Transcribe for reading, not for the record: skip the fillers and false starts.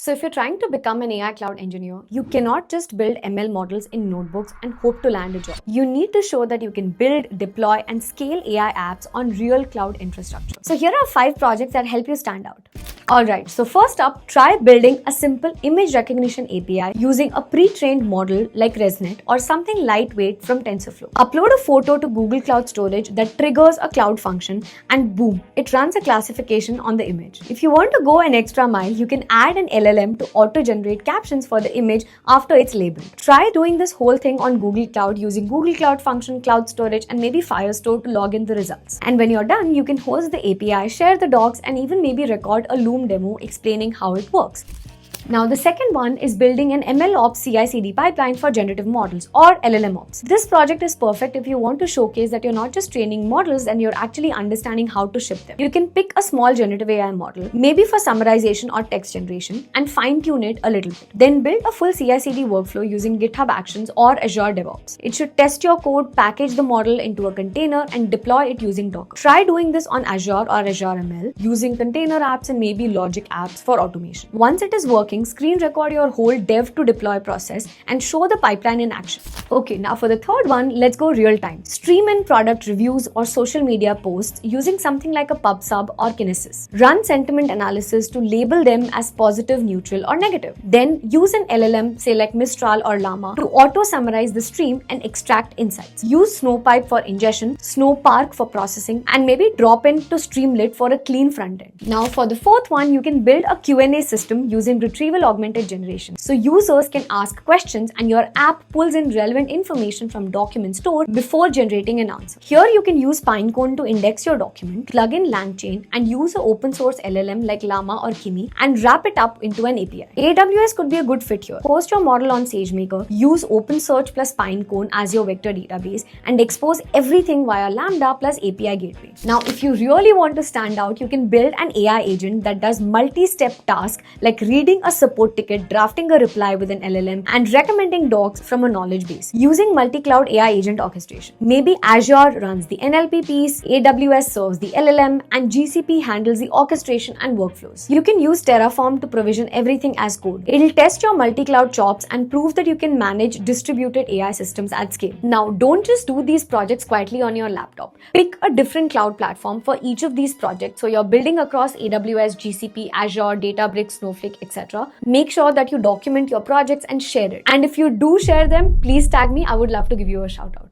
So if you're trying to become an AI cloud engineer, you cannot just build ML models in notebooks and hope to land a job. You need to show that you can build, deploy, and scale AI apps on real cloud infrastructure. So here are 5 projects that help you stand out. Alright, so first up, try building a simple image recognition API using a pre-trained model like ResNet or something lightweight from TensorFlow. Upload a photo to Google Cloud Storage that triggers a cloud function and boom, it runs a classification on the image. If you want to go an extra mile, you can add an LLM to auto-generate captions for the image after it's labeled. Try doing this whole thing on Google Cloud using Google Cloud Function, Cloud Storage, and maybe Firestore to log in the results. And when you're done, you can host the API, share the docs, and even maybe record a Loom demo explaining how it works. Now, the second one is building an MLOps CI/CD pipeline for generative models or LLMOps. This project is perfect if you want to showcase that you're not just training models and you're actually understanding how to ship them. You can pick a small generative AI model, maybe for summarization or text generation, and fine-tune it a little bit. Then build a full CI/CD workflow using GitHub Actions or Azure DevOps. It should test your code, package the model into a container, and deploy it using Docker. Try doing this on Azure or Azure ML using container apps and maybe logic apps for automation. Once it is working, screen record your whole dev to deploy process and show the pipeline in action. Okay, now for the third one, let's go real time. Stream in product reviews or social media posts using something like a PubSub or Kinesis. Run sentiment analysis to label them as positive, neutral, or negative. Then use an LLM, say like Mistral or Llama, to auto-summarize the stream and extract insights. Use Snowpipe for ingestion, Snowpark for processing, and maybe drop in to Streamlit for a clean front end. Now for the fourth one, you can build a Q&A system using retrieval augmented generation. So users can ask questions and your app pulls in relevant information from documents stored before generating an answer. Here you can use Pinecone to index your document, plug in LangChain, and use an open source LLM like Llama or Kimi and wrap it up into an API. AWS could be a good fit here. Host your model on SageMaker, use OpenSearch plus Pinecone as your vector database, and expose everything via Lambda plus API gateway. Now, if you really want to stand out, you can build an AI agent that does multi-step tasks like reading a support ticket, drafting a reply with an LLM, and recommending docs from a knowledge base using multi-cloud AI agent orchestration. Maybe Azure runs the NLP piece, AWS serves the LLM, and GCP handles the orchestration and workflows. You can use Terraform to provision everything as code. It'll test your multi-cloud chops and prove that you can manage distributed AI systems at scale. Now, don't just do these projects quietly on your laptop. Pick a different cloud platform for each of these projects so you're building across AWS, GCP, Azure, Databricks, Snowflake, etc. Make sure that you document your projects and share it. And if you do share them, please tag me. I would love to give you a shout out.